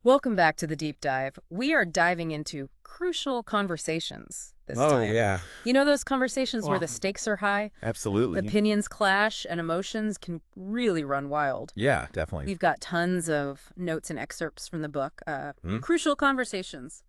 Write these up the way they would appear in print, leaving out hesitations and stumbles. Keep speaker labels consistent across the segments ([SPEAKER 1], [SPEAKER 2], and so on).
[SPEAKER 1] Welcome back to the deep dive. We are diving into crucial conversations this
[SPEAKER 2] Oh,
[SPEAKER 1] time.
[SPEAKER 2] yeah.
[SPEAKER 1] You know those conversations where
[SPEAKER 2] Well,
[SPEAKER 1] the stakes are high,
[SPEAKER 2] absolutely.
[SPEAKER 1] opinions clash, and emotions can really run wild.
[SPEAKER 2] Yeah, definitely.
[SPEAKER 1] We've got tons of notes and excerpts from the book.
[SPEAKER 2] Hmm?
[SPEAKER 1] Crucial conversations.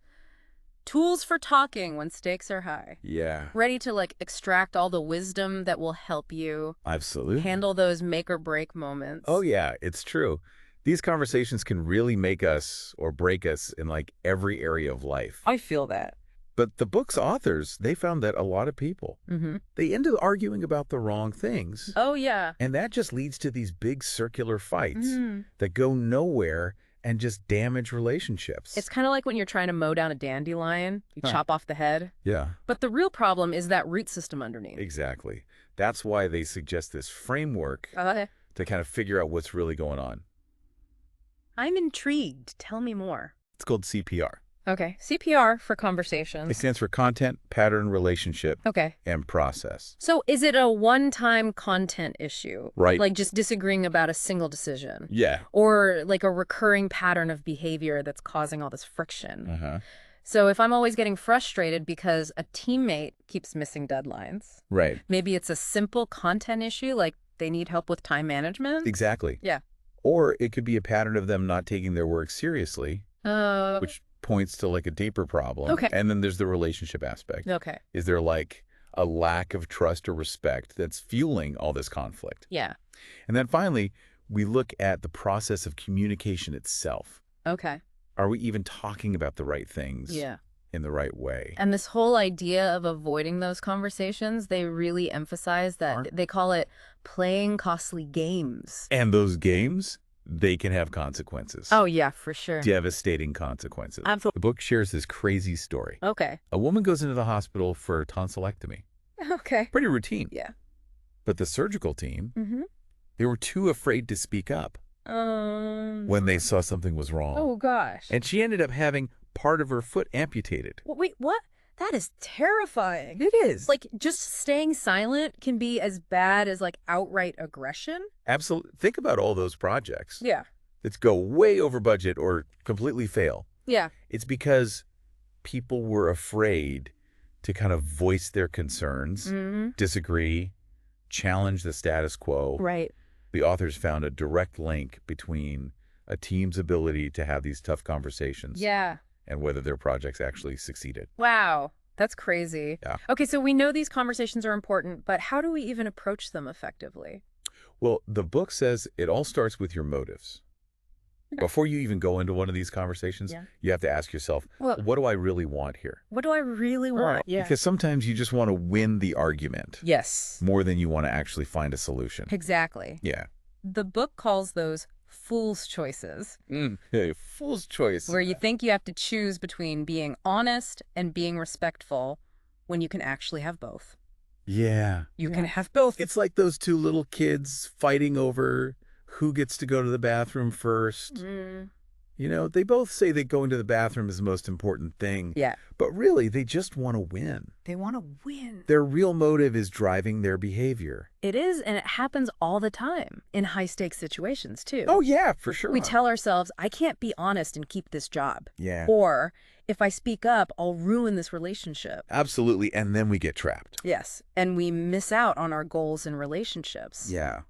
[SPEAKER 1] Tools for talking when stakes are high.
[SPEAKER 2] Yeah,
[SPEAKER 1] Ready to extract all the wisdom that will help you
[SPEAKER 2] absolutely.
[SPEAKER 1] handle those make or break
[SPEAKER 2] Oh,
[SPEAKER 1] moments.
[SPEAKER 2] yeah, it's true. These conversations can really make us or break us in every area of life.
[SPEAKER 1] I feel that.
[SPEAKER 2] But the book's authors, they found that a lot of people,
[SPEAKER 1] Mm-hmm.
[SPEAKER 2] they end up arguing about the wrong things.
[SPEAKER 1] Oh, yeah.
[SPEAKER 2] And that just leads to these big circular fights
[SPEAKER 1] Mm-hmm.
[SPEAKER 2] that go nowhere and just damage relationships.
[SPEAKER 1] It's kind of like when you're trying to mow down a dandelion, you
[SPEAKER 2] Huh.
[SPEAKER 1] chop off the head.
[SPEAKER 2] Yeah,
[SPEAKER 1] But the real problem is that root system underneath.
[SPEAKER 2] exactly. That's why they suggest this framework
[SPEAKER 1] Okay.
[SPEAKER 2] to kind of figure out what's really going on.
[SPEAKER 1] I'm intrigued. Tell me more.
[SPEAKER 2] It's called CPR.
[SPEAKER 1] Okay. CPR for
[SPEAKER 2] It
[SPEAKER 1] conversations.
[SPEAKER 2] stands for content, pattern, relationship,
[SPEAKER 1] Okay.
[SPEAKER 2] and process.
[SPEAKER 1] So is it a one-time content issue?
[SPEAKER 2] Right.
[SPEAKER 1] Like just disagreeing about a single decision?
[SPEAKER 2] Yeah.
[SPEAKER 1] Or like a recurring pattern of behavior that's causing all this friction?
[SPEAKER 2] Uh-huh.
[SPEAKER 1] So if I'm always getting frustrated because a teammate keeps missing deadlines,
[SPEAKER 2] Right.
[SPEAKER 1] maybe it's a simple content issue, like they need help with time management?
[SPEAKER 2] Exactly.
[SPEAKER 1] Yeah.
[SPEAKER 2] Or it could be a pattern of them not taking their work seriously, which points to a deeper problem.
[SPEAKER 1] Okay.
[SPEAKER 2] And then there's the relationship aspect.
[SPEAKER 1] Okay.
[SPEAKER 2] Is there a lack of trust or respect that's fueling all this conflict?
[SPEAKER 1] Yeah.
[SPEAKER 2] And then finally, we look at the process of communication itself.
[SPEAKER 1] Okay.
[SPEAKER 2] Are we even talking about the right things
[SPEAKER 1] Yeah.
[SPEAKER 2] in the right way?
[SPEAKER 1] And this whole idea of avoiding those conversations, they really emphasize that.
[SPEAKER 2] Aren't-
[SPEAKER 1] They call it playing costly games.
[SPEAKER 2] And those games, they can have consequences.
[SPEAKER 1] Oh, yeah, for sure.
[SPEAKER 2] Devastating consequences.
[SPEAKER 1] Absolutely.
[SPEAKER 2] The book shares this crazy story.
[SPEAKER 1] Okay.
[SPEAKER 2] A woman goes into the hospital for tonsillectomy.
[SPEAKER 1] Okay.
[SPEAKER 2] Pretty routine.
[SPEAKER 1] Yeah.
[SPEAKER 2] But the surgical team,
[SPEAKER 1] Mm-hmm.
[SPEAKER 2] they were too afraid to speak up when they saw something was wrong.
[SPEAKER 1] Oh, gosh.
[SPEAKER 2] And she ended up having part of her foot amputated.
[SPEAKER 1] Wait, what? That is terrifying.
[SPEAKER 2] It is.
[SPEAKER 1] Just staying silent can be as bad as outright aggression.
[SPEAKER 2] Absolutely. Think about all those projects
[SPEAKER 1] Yeah.
[SPEAKER 2] that go way over budget or completely fail.
[SPEAKER 1] Yeah.
[SPEAKER 2] It's because people were afraid to kind of voice their concerns,
[SPEAKER 1] Mm-hmm.
[SPEAKER 2] disagree, challenge the status quo.
[SPEAKER 1] Right.
[SPEAKER 2] The authors found a direct link between a team's ability to have these tough conversations
[SPEAKER 1] Yeah.
[SPEAKER 2] and whether their projects actually succeeded.
[SPEAKER 1] Wow. That's crazy.
[SPEAKER 2] Yeah.
[SPEAKER 1] Okay, so we know these conversations are important, but how do we even approach them effectively?
[SPEAKER 2] Well, the book says it all starts with your motives. Before you even go into one of these conversations,
[SPEAKER 1] Yeah.
[SPEAKER 2] you have to ask yourself,
[SPEAKER 1] Well,
[SPEAKER 2] what do I really want here?
[SPEAKER 1] what do I really want? Yeah.
[SPEAKER 2] Because sometimes you just want to win the argument
[SPEAKER 1] Yes.
[SPEAKER 2] more than you want to actually find a solution.
[SPEAKER 1] Exactly.
[SPEAKER 2] Yeah.
[SPEAKER 1] The book calls those fool's choices,
[SPEAKER 2] Hey, fool's choice.
[SPEAKER 1] where you think you have to choose between being honest and being respectful when you can actually have both.
[SPEAKER 2] Yeah.
[SPEAKER 1] You can have both.
[SPEAKER 2] It's like those two little kids fighting over who gets to go to the bathroom first.
[SPEAKER 1] Mm,
[SPEAKER 2] You know, they both say that going to the bathroom is the most important thing,
[SPEAKER 1] yeah.
[SPEAKER 2] but really they just want to win.
[SPEAKER 1] They want to win.
[SPEAKER 2] Their real motive is driving their behavior.
[SPEAKER 1] It is, and it happens all the time in high-stakes situations, too.
[SPEAKER 2] Oh, yeah, for sure.
[SPEAKER 1] We tell ourselves, I can't be honest and keep this job.
[SPEAKER 2] Yeah,
[SPEAKER 1] Or, if I speak up, I'll ruin this relationship.
[SPEAKER 2] absolutely. And then we get trapped.
[SPEAKER 1] Yes, and we miss out on our goals and relationships.
[SPEAKER 2] Yeah.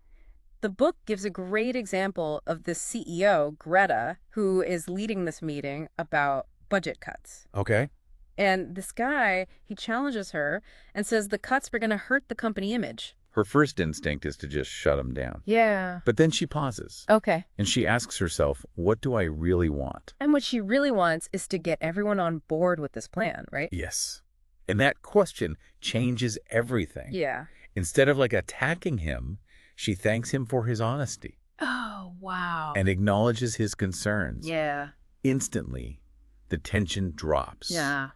[SPEAKER 1] The book gives a great example of the CEO, Greta, who is leading this meeting about budget cuts.
[SPEAKER 2] Okay.
[SPEAKER 1] And this guy, he challenges her and says the cuts are going to hurt the company image.
[SPEAKER 2] Her first instinct is to just shut him down.
[SPEAKER 1] Yeah.
[SPEAKER 2] But then she pauses
[SPEAKER 1] Okay.
[SPEAKER 2] and she asks herself, what do I really want?
[SPEAKER 1] And what she really wants is to get everyone on board with this plan, right?
[SPEAKER 2] Yes. And that question changes everything.
[SPEAKER 1] Yeah.
[SPEAKER 2] Instead of attacking him, she thanks him for his honesty
[SPEAKER 1] Oh, wow.
[SPEAKER 2] and acknowledges his concerns.
[SPEAKER 1] Yeah.
[SPEAKER 2] Instantly, the tension drops.
[SPEAKER 1] Yeah.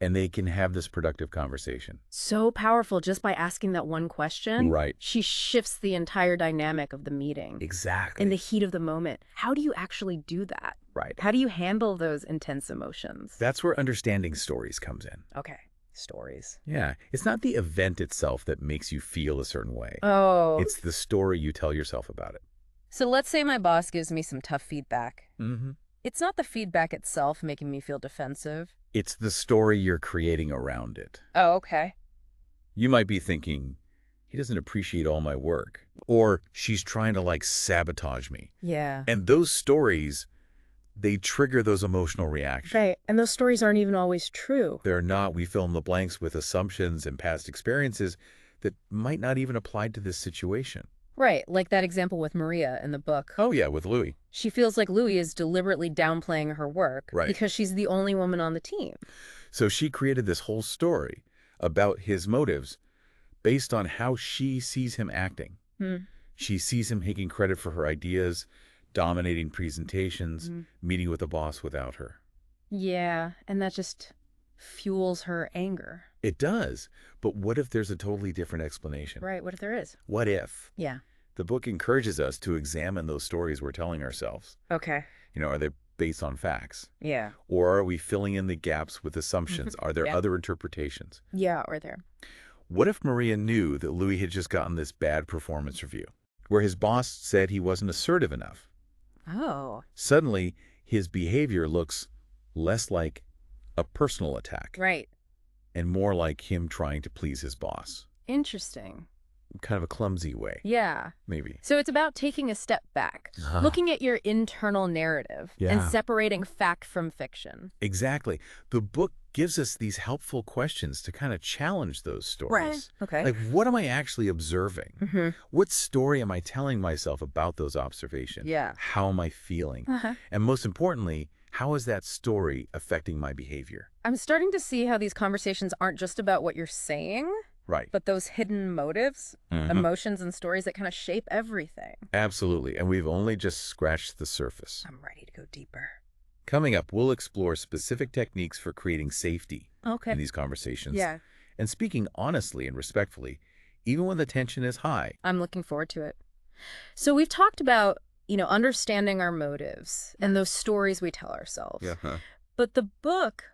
[SPEAKER 2] And they can have this productive conversation.
[SPEAKER 1] So powerful just by asking that one question.
[SPEAKER 2] Right.
[SPEAKER 1] She shifts the entire dynamic of the meeting.
[SPEAKER 2] Exactly.
[SPEAKER 1] In the heat of the moment. How do you actually do that?
[SPEAKER 2] Right.
[SPEAKER 1] How do you handle those intense emotions?
[SPEAKER 2] That's where understanding stories comes in.
[SPEAKER 1] Okay. Stories.
[SPEAKER 2] Yeah. It's not the event itself that makes you feel a certain way.
[SPEAKER 1] Oh.
[SPEAKER 2] It's the story you tell yourself about it.
[SPEAKER 1] So let's say my boss gives me some tough feedback.
[SPEAKER 2] Mm-hmm.
[SPEAKER 1] It's not the feedback itself making me feel defensive.
[SPEAKER 2] It's the story you're creating around it.
[SPEAKER 1] Oh, okay.
[SPEAKER 2] You might be thinking, he doesn't appreciate all my work. Or she's trying to like sabotage me.
[SPEAKER 1] Yeah.
[SPEAKER 2] And those stories, they trigger those emotional reactions.
[SPEAKER 1] Right. And those stories aren't even always true.
[SPEAKER 2] They're not. We fill in the blanks with assumptions and past experiences that might not even apply to this situation.
[SPEAKER 1] Right. Like that example with Maria in the book.
[SPEAKER 2] Oh, yeah, with Louis.
[SPEAKER 1] She feels like Louis is deliberately downplaying her work
[SPEAKER 2] Right.
[SPEAKER 1] because she's the only woman on the team.
[SPEAKER 2] So she created this whole story about his motives based on how she sees him acting. She sees him taking credit for her ideas, dominating presentations, meeting with the boss without her.
[SPEAKER 1] Yeah, and that just fuels her anger.
[SPEAKER 2] It does. But what if there's a totally different explanation?
[SPEAKER 1] Right, what if there is?
[SPEAKER 2] What if?
[SPEAKER 1] Yeah.
[SPEAKER 2] The book encourages us to examine those stories we're telling ourselves.
[SPEAKER 1] Okay.
[SPEAKER 2] Are they based on facts?
[SPEAKER 1] Yeah.
[SPEAKER 2] Or are we filling in the gaps with assumptions? Are there other interpretations?
[SPEAKER 1] Yeah, or there.
[SPEAKER 2] What if Maria knew that Louis had just gotten this bad performance review, where his boss said he wasn't assertive enough?
[SPEAKER 1] Oh.
[SPEAKER 2] Suddenly, his behavior looks less like a personal attack.
[SPEAKER 1] Right.
[SPEAKER 2] And more like him trying to please his boss.
[SPEAKER 1] Interesting.
[SPEAKER 2] Kind of a clumsy way.
[SPEAKER 1] Yeah.
[SPEAKER 2] Maybe.
[SPEAKER 1] So it's about taking a step back, looking at your internal narrative and separating fact from fiction.
[SPEAKER 2] Exactly. The book gives us these helpful questions to kind of challenge those stories.
[SPEAKER 1] Right. Okay.
[SPEAKER 2] Like, what am I actually observing? What story am I telling myself about those observations?
[SPEAKER 1] Yeah.
[SPEAKER 2] How am I feeling? And most importantly, how is that story affecting my behavior?
[SPEAKER 1] I'm starting to see how these conversations aren't just about what you're saying,
[SPEAKER 2] Right.
[SPEAKER 1] but those hidden motives, emotions, and stories that kind of shape everything.
[SPEAKER 2] Absolutely. And we've only just scratched the surface.
[SPEAKER 1] I'm ready to go deeper.
[SPEAKER 2] Coming up, we'll explore specific techniques for creating safety
[SPEAKER 1] Okay.
[SPEAKER 2] in these conversations.
[SPEAKER 1] Yeah.
[SPEAKER 2] And speaking honestly and respectfully, even when the tension is high.
[SPEAKER 1] I'm looking forward to it. So we've talked about, understanding our motives and those stories we tell ourselves.
[SPEAKER 2] Yeah.
[SPEAKER 1] But the book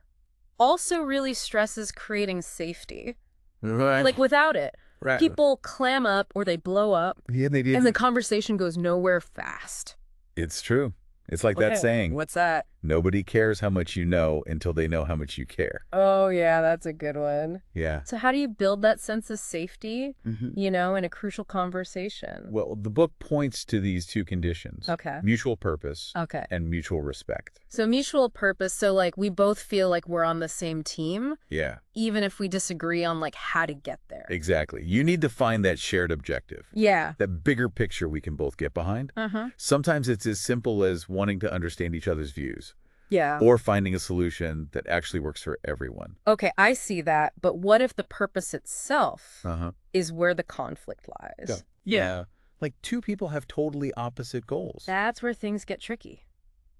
[SPEAKER 1] also really stresses creating safety.
[SPEAKER 2] Right.
[SPEAKER 1] Like without it,
[SPEAKER 2] Right.
[SPEAKER 1] people clam up or they blow up
[SPEAKER 2] Yeah, they did.
[SPEAKER 1] and the conversation goes nowhere fast.
[SPEAKER 2] It's true. It's like that saying,
[SPEAKER 1] What's that?
[SPEAKER 2] nobody cares how much you know until they know how much you care.
[SPEAKER 1] Oh, yeah, that's a good one.
[SPEAKER 2] Yeah.
[SPEAKER 1] So how do you build that sense of safety, in a crucial conversation?
[SPEAKER 2] Well, the book points to these two conditions.
[SPEAKER 1] Okay.
[SPEAKER 2] Mutual purpose
[SPEAKER 1] Okay.
[SPEAKER 2] and mutual respect.
[SPEAKER 1] So mutual purpose, so like we both feel like we're on the same team,
[SPEAKER 2] Yeah,
[SPEAKER 1] even if we disagree on like how to get there.
[SPEAKER 2] exactly. You need to find that shared objective,
[SPEAKER 1] Yeah.
[SPEAKER 2] that bigger picture we can both get behind. Sometimes it's as simple as wanting to understand each other's views
[SPEAKER 1] Yeah.
[SPEAKER 2] or finding a solution that actually works for everyone.
[SPEAKER 1] Okay, I see that. But what if the purpose itself
[SPEAKER 2] Uh-huh.
[SPEAKER 1] is where the conflict lies?
[SPEAKER 2] Yeah. Like two people have totally opposite goals.
[SPEAKER 1] That's where things get tricky.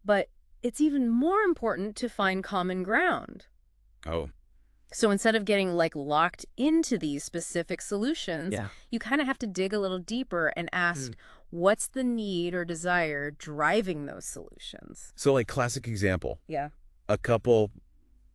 [SPEAKER 1] But it's even more important to find common ground.
[SPEAKER 2] Oh.
[SPEAKER 1] So instead of getting like locked into these specific solutions, you kind of have to dig a little deeper and ask, what's the need or desire driving those solutions?
[SPEAKER 2] So like classic example,
[SPEAKER 1] Yeah.
[SPEAKER 2] a couple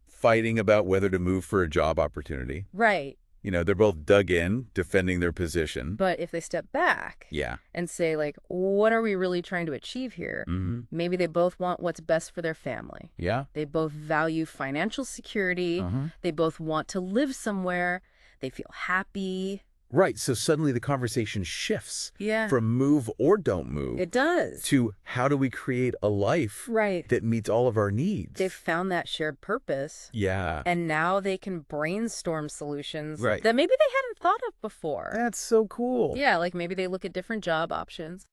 [SPEAKER 2] fighting about whether to move for a job opportunity.
[SPEAKER 1] Right.
[SPEAKER 2] They're both dug in, defending their position.
[SPEAKER 1] But if they step back
[SPEAKER 2] Yeah.
[SPEAKER 1] and say like, what are we really trying to achieve here? Maybe they both want what's best for their family.
[SPEAKER 2] Yeah.
[SPEAKER 1] They both value financial security. They both want to live somewhere. They feel happy.
[SPEAKER 2] Right. So suddenly the conversation shifts
[SPEAKER 1] Yeah.
[SPEAKER 2] from move or don't move
[SPEAKER 1] It does.
[SPEAKER 2] to how do we create a life
[SPEAKER 1] Right.
[SPEAKER 2] that meets all of our needs.
[SPEAKER 1] They've found that shared purpose.
[SPEAKER 2] Yeah.
[SPEAKER 1] And now they can brainstorm solutions
[SPEAKER 2] Right.
[SPEAKER 1] that maybe they hadn't thought of before.
[SPEAKER 2] That's so cool.
[SPEAKER 1] Yeah, like maybe they look at different job options.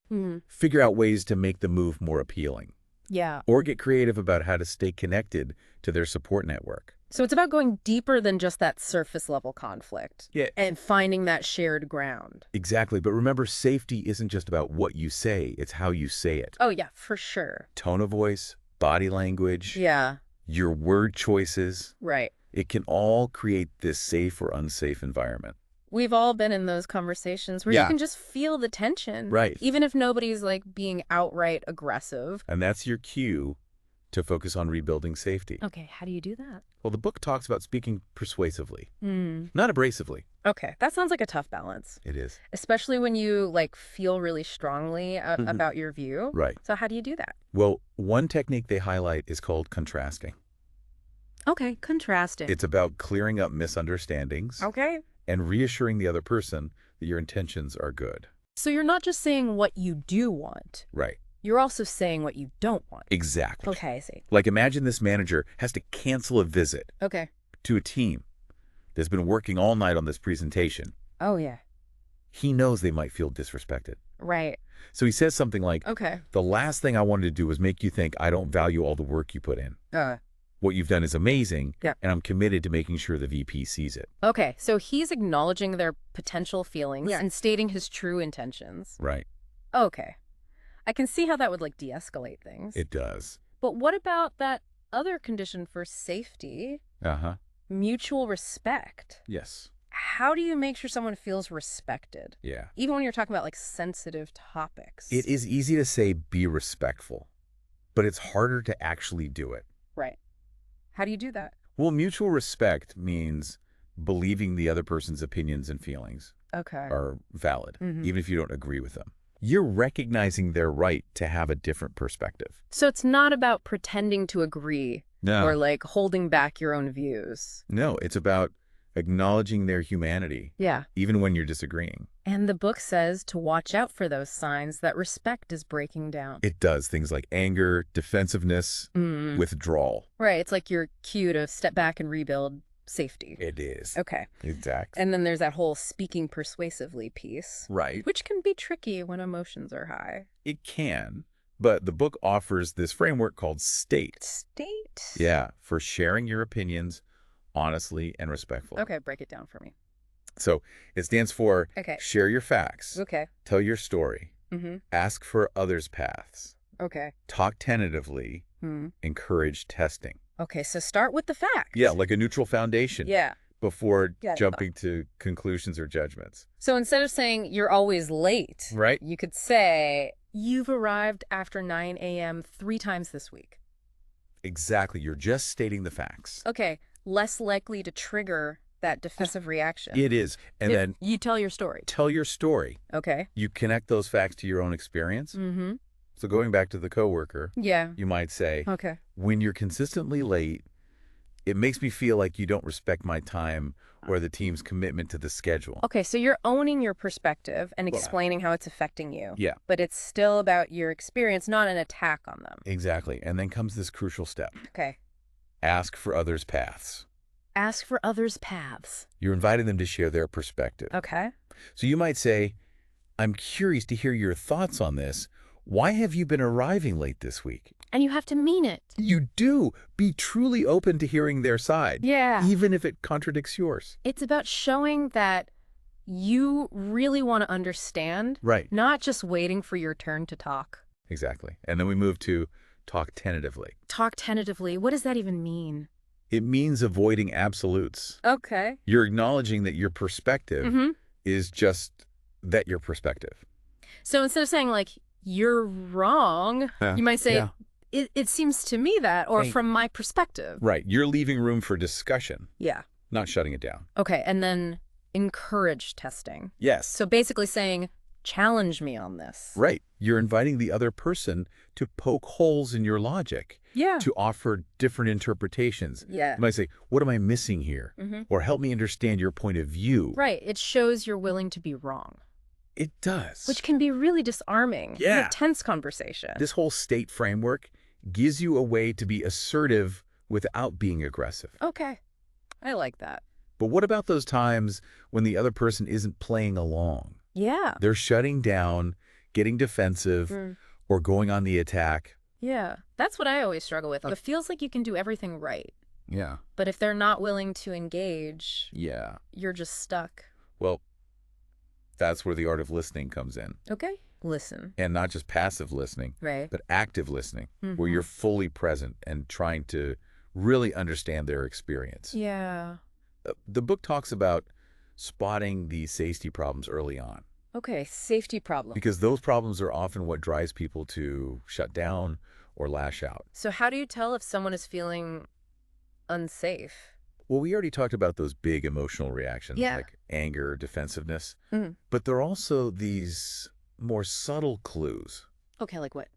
[SPEAKER 2] Figure out ways to make the move more appealing
[SPEAKER 1] Yeah.
[SPEAKER 2] or get creative about how to stay connected to their support network.
[SPEAKER 1] So it's about going deeper than just that surface level conflict.
[SPEAKER 2] Yeah.
[SPEAKER 1] And finding that shared ground.
[SPEAKER 2] Exactly. But remember, safety isn't just about what you say, it's how you say it.
[SPEAKER 1] Oh, yeah, for sure.
[SPEAKER 2] Tone of voice, body language,
[SPEAKER 1] Yeah.
[SPEAKER 2] your word choices.
[SPEAKER 1] Right.
[SPEAKER 2] It can all create this safe or unsafe environment.
[SPEAKER 1] We've all been in those conversations where you can just feel the tension.
[SPEAKER 2] Right.
[SPEAKER 1] Even if nobody's like being outright aggressive.
[SPEAKER 2] And that's your cue to focus on rebuilding safety.
[SPEAKER 1] Okay, how do you do that?
[SPEAKER 2] Well, the book talks about speaking persuasively, not abrasively.
[SPEAKER 1] Okay, that sounds like a tough balance.
[SPEAKER 2] It is.
[SPEAKER 1] Especially when you, like, feel really strongly about your view.
[SPEAKER 2] Right.
[SPEAKER 1] So how do you do that?
[SPEAKER 2] Well, one technique they highlight is called contrasting.
[SPEAKER 1] Okay, contrasting.
[SPEAKER 2] It's about clearing up misunderstandings
[SPEAKER 1] Okay.
[SPEAKER 2] and reassuring the other person that your intentions are good.
[SPEAKER 1] So you're not just saying what you do want.
[SPEAKER 2] Right.
[SPEAKER 1] You're also saying what you don't want.
[SPEAKER 2] Exactly.
[SPEAKER 1] Okay, I see.
[SPEAKER 2] Like imagine this manager has to cancel a visit
[SPEAKER 1] Okay.
[SPEAKER 2] to a team that's been working all night on this presentation.
[SPEAKER 1] Oh, yeah.
[SPEAKER 2] He knows they might feel disrespected.
[SPEAKER 1] Right.
[SPEAKER 2] So he says something like,
[SPEAKER 1] Okay.
[SPEAKER 2] the last thing I wanted to do was make you think I don't value all the work you put in. What you've done is amazing,
[SPEAKER 1] Yeah.
[SPEAKER 2] and I'm committed to making sure the VP sees it.
[SPEAKER 1] Okay, so he's acknowledging their potential feelings and stating his true intentions.
[SPEAKER 2] Right.
[SPEAKER 1] Okay. I can see how that would, like, de-escalate things.
[SPEAKER 2] It does.
[SPEAKER 1] But what about that other condition for safety?
[SPEAKER 2] Uh-huh.
[SPEAKER 1] Mutual respect.
[SPEAKER 2] Yes.
[SPEAKER 1] How do you make sure someone feels respected?
[SPEAKER 2] Yeah.
[SPEAKER 1] Even when you're talking about, like, sensitive topics.
[SPEAKER 2] It is easy to say be respectful, but it's harder to actually do it.
[SPEAKER 1] Right. How do you do that?
[SPEAKER 2] Well, mutual respect means believing the other person's opinions and feelings are valid, even if you don't agree with them. You're recognizing their right to have a different perspective.
[SPEAKER 1] So it's not about pretending to agree or, like, holding back your own views.
[SPEAKER 2] No, it's about acknowledging their humanity, even when you're disagreeing.
[SPEAKER 1] And the book says to watch out for those signs that respect is breaking down.
[SPEAKER 2] It does things like anger, defensiveness, withdrawal.
[SPEAKER 1] Right. It's like your cue to step back and rebuild safety.
[SPEAKER 2] It is.
[SPEAKER 1] Okay.
[SPEAKER 2] Exactly.
[SPEAKER 1] And then there's that whole speaking persuasively piece.
[SPEAKER 2] Right.
[SPEAKER 1] Which can be tricky when emotions are high.
[SPEAKER 2] It can, but the book offers this framework called STATE.
[SPEAKER 1] STATE?
[SPEAKER 2] Yeah, for sharing your opinions honestly and respectfully.
[SPEAKER 1] Okay, break it down for me.
[SPEAKER 2] So it stands for share your facts, tell your story, ask for others' paths, talk tentatively, encourage testing.
[SPEAKER 1] Okay, so start with the facts.
[SPEAKER 2] Yeah, like a neutral foundation.
[SPEAKER 1] Yeah.
[SPEAKER 2] Before jumping to conclusions or judgments.
[SPEAKER 1] So instead of saying you're always late,
[SPEAKER 2] right,
[SPEAKER 1] you could say you've arrived after 9 a.m. 3 times this week.
[SPEAKER 2] Exactly. You're just stating the facts.
[SPEAKER 1] Okay, less likely to trigger that defensive reaction.
[SPEAKER 2] It is. And then
[SPEAKER 1] you tell your story.
[SPEAKER 2] Tell your story.
[SPEAKER 1] Okay.
[SPEAKER 2] You connect those facts to your own experience. So going back to the coworker, you might say, when you're consistently late, it makes me feel like you don't respect my time or the team's commitment to the schedule.
[SPEAKER 1] Okay, so you're owning your perspective and explaining how it's affecting you.
[SPEAKER 2] Yeah.
[SPEAKER 1] But it's still about your experience, not an attack on them.
[SPEAKER 2] Exactly. And then comes this crucial step.
[SPEAKER 1] Okay.
[SPEAKER 2] Ask for others' paths.
[SPEAKER 1] Ask for others' paths.
[SPEAKER 2] You're inviting them to share their perspective.
[SPEAKER 1] Okay.
[SPEAKER 2] So you might say, I'm curious to hear your thoughts on this. Why have you been arriving late this week?
[SPEAKER 1] And you have to mean it.
[SPEAKER 2] You do. Be truly open to hearing their side.
[SPEAKER 1] Yeah.
[SPEAKER 2] Even if it contradicts yours.
[SPEAKER 1] It's about showing that you really want to understand.
[SPEAKER 2] Right.
[SPEAKER 1] Not just waiting for your turn to talk.
[SPEAKER 2] Exactly. And then we move to talk tentatively.
[SPEAKER 1] Talk tentatively. What does that even mean?
[SPEAKER 2] It means avoiding absolutes.
[SPEAKER 1] Okay.
[SPEAKER 2] You're acknowledging that your perspective is just that your perspective.
[SPEAKER 1] So instead of saying, like, you're wrong, you might say, it seems to me that, or from my perspective.
[SPEAKER 2] Right. You're leaving room for discussion.
[SPEAKER 1] Yeah.
[SPEAKER 2] Not shutting it down.
[SPEAKER 1] Okay. And then encourage testing.
[SPEAKER 2] Yes.
[SPEAKER 1] So basically saying, challenge me on this.
[SPEAKER 2] Right. You're inviting the other person to poke holes in your logic.
[SPEAKER 1] Yeah.
[SPEAKER 2] To offer different interpretations.
[SPEAKER 1] Yeah.
[SPEAKER 2] You might say, what am I missing here? Or help me understand your point of view.
[SPEAKER 1] Right. It shows you're willing to be wrong.
[SPEAKER 2] It does.
[SPEAKER 1] Which can be really disarming.
[SPEAKER 2] Yeah.
[SPEAKER 1] In a tense conversation.
[SPEAKER 2] This whole STATE framework gives you a way to be assertive without being aggressive.
[SPEAKER 1] Okay. I like that.
[SPEAKER 2] But what about those times when the other person isn't playing along?
[SPEAKER 1] Yeah.
[SPEAKER 2] They're shutting down, getting defensive, or going on the attack.
[SPEAKER 1] Yeah. That's what I always struggle with. It feels like you can do everything right.
[SPEAKER 2] Yeah.
[SPEAKER 1] But if they're not willing to engage, you're just stuck.
[SPEAKER 2] Well, that's where the art of listening comes in.
[SPEAKER 1] Okay. Listen.
[SPEAKER 2] And not just passive listening,
[SPEAKER 1] right,
[SPEAKER 2] but active listening, where you're fully present and trying to really understand their experience.
[SPEAKER 1] Yeah.
[SPEAKER 2] The book talks about spotting the safety problems early on.
[SPEAKER 1] Okay, safety problems.
[SPEAKER 2] Because those problems are often what drives people to shut down or lash out.
[SPEAKER 1] So how do you tell if someone is feeling unsafe?
[SPEAKER 2] Well, we already talked about those big emotional reactions
[SPEAKER 1] Yeah.
[SPEAKER 2] like anger, defensiveness,
[SPEAKER 1] Mm.
[SPEAKER 2] but there are also these more subtle clues.
[SPEAKER 1] Okay, like what?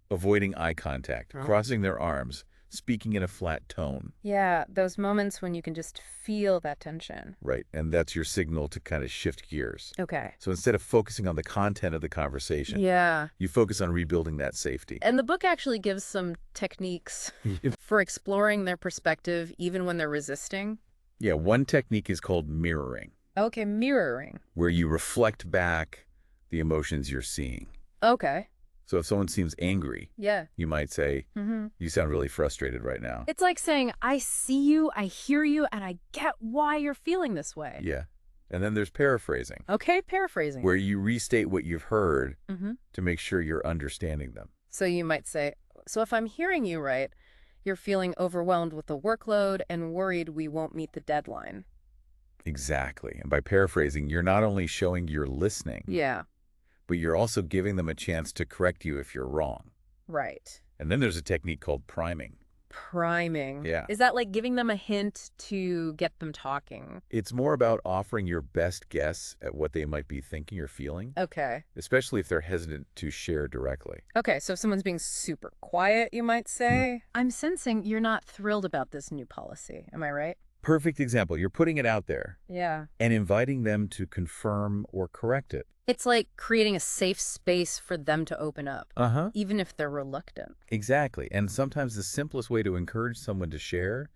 [SPEAKER 2] Avoiding eye contact, crossing their arms, speaking in a flat tone.
[SPEAKER 1] Yeah, those moments when you can just feel that tension.
[SPEAKER 2] Right, and that's your signal to kind of shift gears.
[SPEAKER 1] Okay.
[SPEAKER 2] So instead of focusing on the content of the conversation,
[SPEAKER 1] Yeah.
[SPEAKER 2] you focus on rebuilding that safety.
[SPEAKER 1] And the book actually gives some techniques for exploring their perspective even when they're resisting.
[SPEAKER 2] Yeah, one technique is called mirroring,
[SPEAKER 1] Okay, mirroring.
[SPEAKER 2] where you reflect back the emotions you're seeing.
[SPEAKER 1] Okay.
[SPEAKER 2] So if someone seems angry,
[SPEAKER 1] Yeah.
[SPEAKER 2] you might say,
[SPEAKER 1] Mm-hmm.
[SPEAKER 2] you sound really frustrated right now.
[SPEAKER 1] It's like saying, I see you, I hear you, and I get why you're feeling this way.
[SPEAKER 2] Yeah. And then there's paraphrasing,
[SPEAKER 1] Okay, paraphrasing.
[SPEAKER 2] where you restate what you've heard
[SPEAKER 1] Mm-hmm.
[SPEAKER 2] to make sure you're understanding them.
[SPEAKER 1] So you might say, so if I'm hearing you right, you're feeling overwhelmed with the workload and worried we won't meet the deadline.
[SPEAKER 2] Exactly. And by paraphrasing, you're not only showing you're listening,
[SPEAKER 1] Yeah.
[SPEAKER 2] but you're also giving them a chance to correct you if you're wrong.
[SPEAKER 1] Right.
[SPEAKER 2] And then there's a technique called priming.
[SPEAKER 1] Priming.
[SPEAKER 2] Yeah.
[SPEAKER 1] Is that like giving them a hint to get them talking?
[SPEAKER 2] It's more about offering your best guess at what they might be thinking or feeling,
[SPEAKER 1] Okay.
[SPEAKER 2] especially if they're hesitant to share directly.
[SPEAKER 1] Okay, so if someone's being super quiet, you might say, I'm sensing you're not thrilled about this new policy. Am I right?
[SPEAKER 2] Perfect example. You're putting it out there
[SPEAKER 1] Yeah.
[SPEAKER 2] and inviting them to confirm or correct it.
[SPEAKER 1] It's like creating a safe space for them to open up,
[SPEAKER 2] Uh-huh.
[SPEAKER 1] even if they're reluctant.
[SPEAKER 2] Exactly. And sometimes the simplest way to encourage someone to share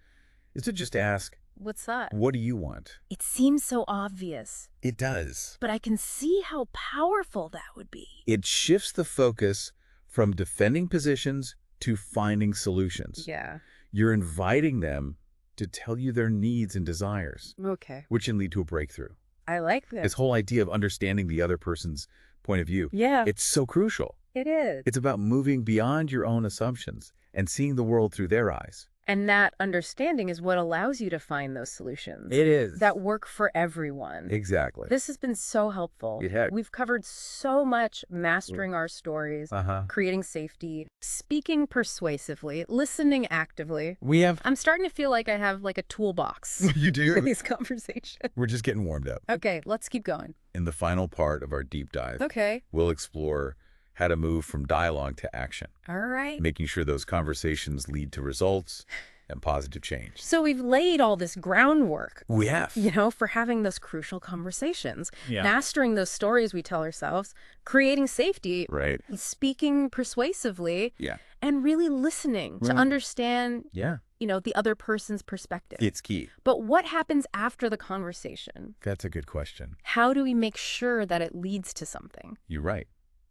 [SPEAKER 2] is to just ask,
[SPEAKER 1] What's that?
[SPEAKER 2] what do you want?
[SPEAKER 1] It seems so obvious,
[SPEAKER 2] It does.
[SPEAKER 1] but I can see how powerful that would be.
[SPEAKER 2] It shifts the focus from defending positions to finding solutions.
[SPEAKER 1] Yeah.
[SPEAKER 2] You're inviting them to tell you their needs and desires,
[SPEAKER 1] Okay.
[SPEAKER 2] which can lead to a breakthrough.
[SPEAKER 1] I like this.
[SPEAKER 2] This whole idea of understanding the other person's point of view,
[SPEAKER 1] Yeah,
[SPEAKER 2] it's so crucial.
[SPEAKER 1] it is.
[SPEAKER 2] It's about moving beyond your own assumptions and seeing the world through their eyes.
[SPEAKER 1] And that understanding is what allows you to find those solutions
[SPEAKER 2] It is.
[SPEAKER 1] that work for everyone.
[SPEAKER 2] Exactly.
[SPEAKER 1] This has been so helpful.
[SPEAKER 2] It has.
[SPEAKER 1] We've covered so much mastering our stories,
[SPEAKER 2] Uh-huh.
[SPEAKER 1] creating safety, speaking persuasively, listening actively.
[SPEAKER 2] We have...
[SPEAKER 1] I'm starting to feel like I have like a toolbox
[SPEAKER 2] You
[SPEAKER 1] for
[SPEAKER 2] do?
[SPEAKER 1] these conversations.
[SPEAKER 2] We're just getting warmed up.
[SPEAKER 1] Okay, let's keep going.
[SPEAKER 2] In the final part of our deep dive,
[SPEAKER 1] Okay.
[SPEAKER 2] we'll explore how to move from dialogue to action,
[SPEAKER 1] All right.
[SPEAKER 2] making sure those conversations lead to results and positive change.
[SPEAKER 1] So we've laid all this groundwork,
[SPEAKER 2] We have.
[SPEAKER 1] for having those crucial conversations,
[SPEAKER 2] Yeah.
[SPEAKER 1] mastering those stories we tell ourselves, creating safety,
[SPEAKER 2] Right.
[SPEAKER 1] speaking persuasively,
[SPEAKER 2] Yeah.
[SPEAKER 1] and really listening to
[SPEAKER 2] Right.
[SPEAKER 1] understand,
[SPEAKER 2] Yeah.
[SPEAKER 1] the other person's perspective.
[SPEAKER 2] It's key.
[SPEAKER 1] But what happens after the conversation?
[SPEAKER 2] That's a good question.
[SPEAKER 1] How do we make sure that it leads to something?
[SPEAKER 2] You're right.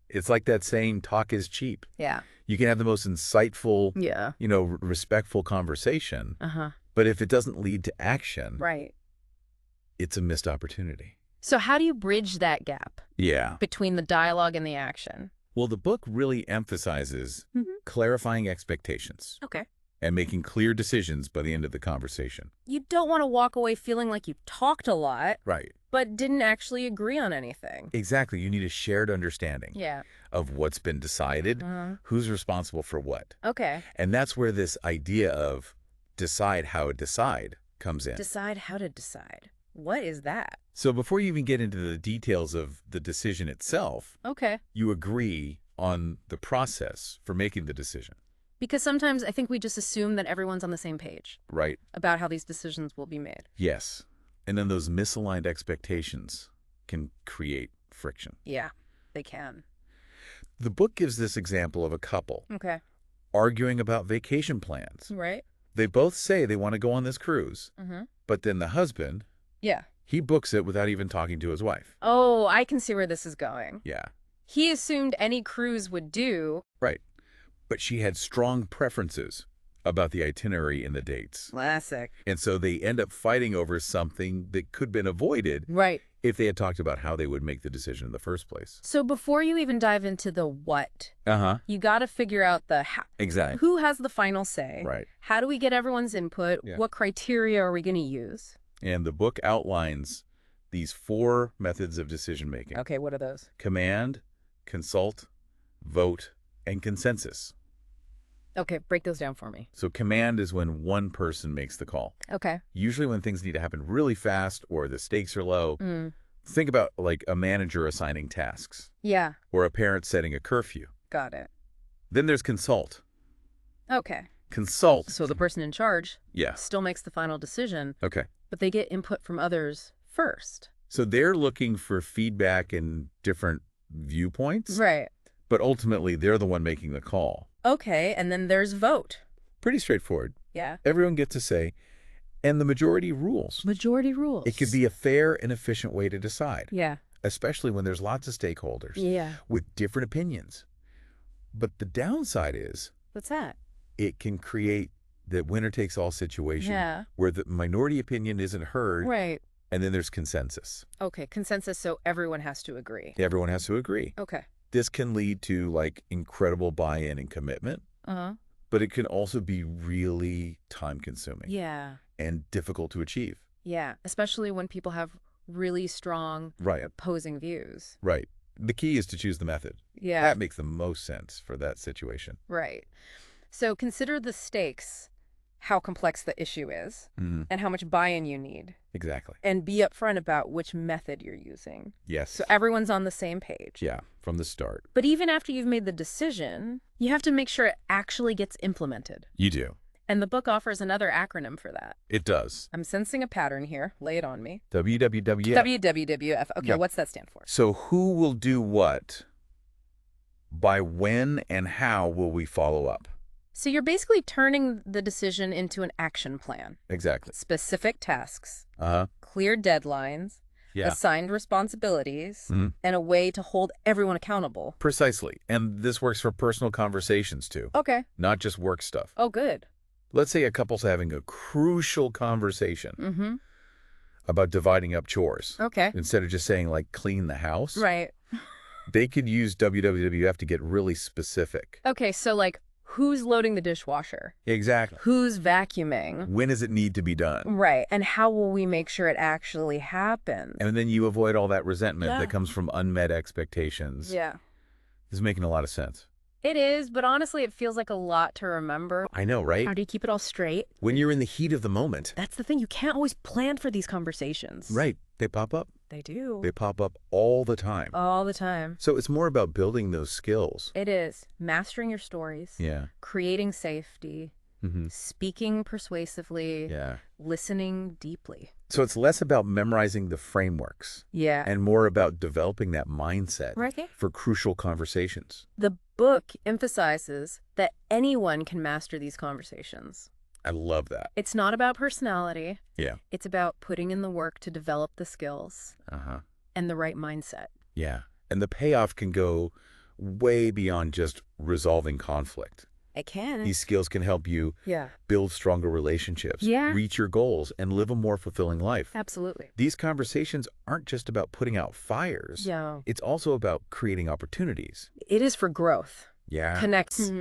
[SPEAKER 2] It's like that saying, talk is cheap.
[SPEAKER 1] Yeah.
[SPEAKER 2] You can have the most insightful,
[SPEAKER 1] Yeah.
[SPEAKER 2] respectful conversation,
[SPEAKER 1] Uh-huh.
[SPEAKER 2] but if it doesn't lead to action,
[SPEAKER 1] Right.
[SPEAKER 2] it's a missed opportunity.
[SPEAKER 1] So how do you bridge that gap
[SPEAKER 2] Yeah.
[SPEAKER 1] between the dialogue and the action?
[SPEAKER 2] Well, the book really emphasizes clarifying expectations
[SPEAKER 1] Okay.
[SPEAKER 2] and making clear decisions by the end of the conversation.
[SPEAKER 1] You don't want to walk away feeling like you talked a lot,
[SPEAKER 2] Right.
[SPEAKER 1] but didn't actually agree on anything.
[SPEAKER 2] Exactly. You need a shared understanding
[SPEAKER 1] Yeah.
[SPEAKER 2] of what's been decided,
[SPEAKER 1] Uh-huh.
[SPEAKER 2] who's responsible for what.
[SPEAKER 1] Okay.
[SPEAKER 2] And that's where this idea of decide how to decide comes in.
[SPEAKER 1] Decide how to decide. What is that?
[SPEAKER 2] So before you even get into the details of the decision itself,
[SPEAKER 1] Okay.
[SPEAKER 2] you agree on the process for making the decision,
[SPEAKER 1] Because sometimes I think we just assume that everyone's on the same page
[SPEAKER 2] right?
[SPEAKER 1] about how these decisions will be made.
[SPEAKER 2] Yes. And then those misaligned expectations can create friction.
[SPEAKER 1] Yeah, they can.
[SPEAKER 2] The book gives this example of a couple
[SPEAKER 1] Okay.
[SPEAKER 2] arguing about vacation plans.
[SPEAKER 1] Right?
[SPEAKER 2] They both say they want to go on this cruise,
[SPEAKER 1] Mm-hmm.
[SPEAKER 2] but then the husband,
[SPEAKER 1] Yeah.
[SPEAKER 2] he books it without even talking to his wife.
[SPEAKER 1] Oh, I can see where this is going.
[SPEAKER 2] Yeah.
[SPEAKER 1] He assumed any cruise would do.
[SPEAKER 2] Right. But she had strong preferences about the itinerary and the dates.
[SPEAKER 1] Classic.
[SPEAKER 2] And so they end up fighting over something that could have been avoided
[SPEAKER 1] Right.
[SPEAKER 2] if they had talked about how they would make the decision in the first place.
[SPEAKER 1] So before you even dive into the what,
[SPEAKER 2] Uh-huh.
[SPEAKER 1] you got to figure out the how.
[SPEAKER 2] Exactly.
[SPEAKER 1] Who has the final say?
[SPEAKER 2] Right.
[SPEAKER 1] How do we get everyone's input?
[SPEAKER 2] Yeah.
[SPEAKER 1] What criteria are we going to use?
[SPEAKER 2] And the book outlines these 4 methods of decision-making.
[SPEAKER 1] Okay, what are those?
[SPEAKER 2] Command, consult, vote, and consensus.
[SPEAKER 1] Okay, break those down for me.
[SPEAKER 2] So command is when one person makes the call.
[SPEAKER 1] Okay.
[SPEAKER 2] Usually when things need to happen really fast or the stakes are low. Think about like a manager assigning tasks.
[SPEAKER 1] Yeah.
[SPEAKER 2] Or a parent setting a curfew.
[SPEAKER 1] Got it.
[SPEAKER 2] Then there's consult.
[SPEAKER 1] Okay.
[SPEAKER 2] Consult.
[SPEAKER 1] So the person in charge
[SPEAKER 2] Yeah.
[SPEAKER 1] still makes the final decision.
[SPEAKER 2] Okay.
[SPEAKER 1] But they get input from others first.
[SPEAKER 2] So they're looking for feedback and different viewpoints.
[SPEAKER 1] Right.
[SPEAKER 2] But ultimately, they're the one making the call.
[SPEAKER 1] Okay, and then there's vote.
[SPEAKER 2] Pretty straightforward.
[SPEAKER 1] Yeah.
[SPEAKER 2] Everyone gets a say, and the majority rules.
[SPEAKER 1] Majority rules.
[SPEAKER 2] It could be a fair and efficient way to decide.
[SPEAKER 1] Yeah.
[SPEAKER 2] Especially when there's lots of stakeholders.
[SPEAKER 1] Yeah.
[SPEAKER 2] With different opinions. But the downside is...
[SPEAKER 1] What's that?
[SPEAKER 2] It can create the winner-takes-all situation where the minority opinion isn't heard.
[SPEAKER 1] Right.
[SPEAKER 2] And then there's consensus.
[SPEAKER 1] Okay, consensus, so everyone has to agree.
[SPEAKER 2] Everyone has to agree.
[SPEAKER 1] Okay.
[SPEAKER 2] This can lead to, like, incredible buy-in and commitment. But it can also be really time-consuming.
[SPEAKER 1] Yeah.
[SPEAKER 2] And difficult to achieve.
[SPEAKER 1] Yeah, especially when people have really strong opposing views.
[SPEAKER 2] Right. The key is to choose the method.
[SPEAKER 1] Yeah.
[SPEAKER 2] That makes the most sense for that situation.
[SPEAKER 1] Right. So consider the stakes, how complex the issue is, and how much buy-in you need.
[SPEAKER 2] Exactly.
[SPEAKER 1] And be upfront about which method you're using.
[SPEAKER 2] Yes.
[SPEAKER 1] So everyone's on the same page.
[SPEAKER 2] Yeah, from the start.
[SPEAKER 1] But even after you've made the decision, you have to make sure it actually gets implemented.
[SPEAKER 2] You do.
[SPEAKER 1] And the book offers another acronym for that.
[SPEAKER 2] It does.
[SPEAKER 1] I'm sensing a pattern here. Lay it on me.
[SPEAKER 2] WWWF.
[SPEAKER 1] WWWF. Okay, what's that stand for?
[SPEAKER 2] So who will do what? By when and how will we follow up?
[SPEAKER 1] So you're basically turning the decision into an action plan.
[SPEAKER 2] Exactly.
[SPEAKER 1] Specific tasks, clear deadlines, assigned responsibilities, and a way to hold everyone accountable.
[SPEAKER 2] Precisely. And this works for personal conversations, too.
[SPEAKER 1] Okay.
[SPEAKER 2] Not just work stuff.
[SPEAKER 1] Oh, good.
[SPEAKER 2] Let's say a couple's having a crucial conversation about dividing up chores.
[SPEAKER 1] Okay.
[SPEAKER 2] Instead of just saying, like, clean the house.
[SPEAKER 1] Right.
[SPEAKER 2] They could use WWF to get really specific.
[SPEAKER 1] Okay, so, like, who's loading the dishwasher?
[SPEAKER 2] Exactly.
[SPEAKER 1] Who's vacuuming?
[SPEAKER 2] When does it need to be done?
[SPEAKER 1] Right. And how will we make sure it actually happens?
[SPEAKER 2] And then you avoid all that resentment that comes from unmet expectations.
[SPEAKER 1] Yeah.
[SPEAKER 2] This is making a lot of sense.
[SPEAKER 1] It is, but honestly, it feels like a lot to remember.
[SPEAKER 2] I know, right?
[SPEAKER 1] How do you keep it all straight?
[SPEAKER 2] When you're in the heat of the moment.
[SPEAKER 1] That's the thing. You can't always plan for these conversations.
[SPEAKER 2] Right. They pop up.
[SPEAKER 1] They do.
[SPEAKER 2] They pop up all the time.
[SPEAKER 1] All the time.
[SPEAKER 2] So it's more about building those skills.
[SPEAKER 1] It is. Mastering your stories.
[SPEAKER 2] Yeah.
[SPEAKER 1] Creating safety. Speaking persuasively.
[SPEAKER 2] Yeah.
[SPEAKER 1] Listening deeply.
[SPEAKER 2] So it's less about memorizing the frameworks.
[SPEAKER 1] Yeah.
[SPEAKER 2] And more about developing that mindset
[SPEAKER 1] right.
[SPEAKER 2] for crucial conversations.
[SPEAKER 1] The book emphasizes that anyone can master these conversations.
[SPEAKER 2] I love that.
[SPEAKER 1] It's not about personality.
[SPEAKER 2] Yeah.
[SPEAKER 1] It's about putting in the work to develop the skills and the right mindset.
[SPEAKER 2] Yeah. And the payoff can go way beyond just resolving conflict.
[SPEAKER 1] It can.
[SPEAKER 2] These skills can help you build stronger relationships, reach your goals, and live a more fulfilling life.
[SPEAKER 1] Absolutely.
[SPEAKER 2] These conversations aren't just about putting out fires.
[SPEAKER 1] Yeah.
[SPEAKER 2] It's also about creating opportunities.
[SPEAKER 1] It is for growth.
[SPEAKER 2] Yeah.
[SPEAKER 1] Connects.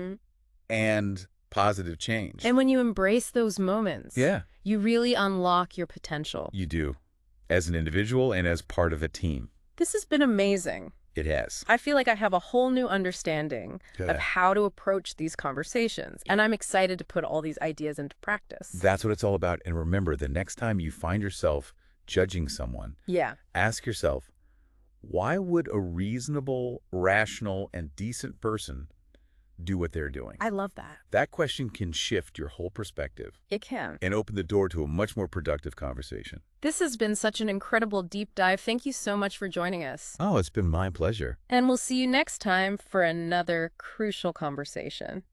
[SPEAKER 2] And positive change.
[SPEAKER 1] And when you embrace those moments, you really unlock your potential.
[SPEAKER 2] You do, as an individual and as part of a team.
[SPEAKER 1] This has been amazing.
[SPEAKER 2] It has.
[SPEAKER 1] I feel like I have a whole new understanding of how to approach these conversations, and I'm excited to put all these ideas into practice.
[SPEAKER 2] That's what it's all about. And remember, the next time you find yourself judging someone, ask yourself, why would a reasonable, rational, and decent person do what they're doing?
[SPEAKER 1] I love that.
[SPEAKER 2] That question can shift your whole perspective.
[SPEAKER 1] It can.
[SPEAKER 2] And open the door to a much more productive conversation.
[SPEAKER 1] This has been such an incredible deep dive. Thank you so much for joining us.
[SPEAKER 2] Oh, it's been my pleasure.
[SPEAKER 1] And we'll see you next time for another crucial conversation.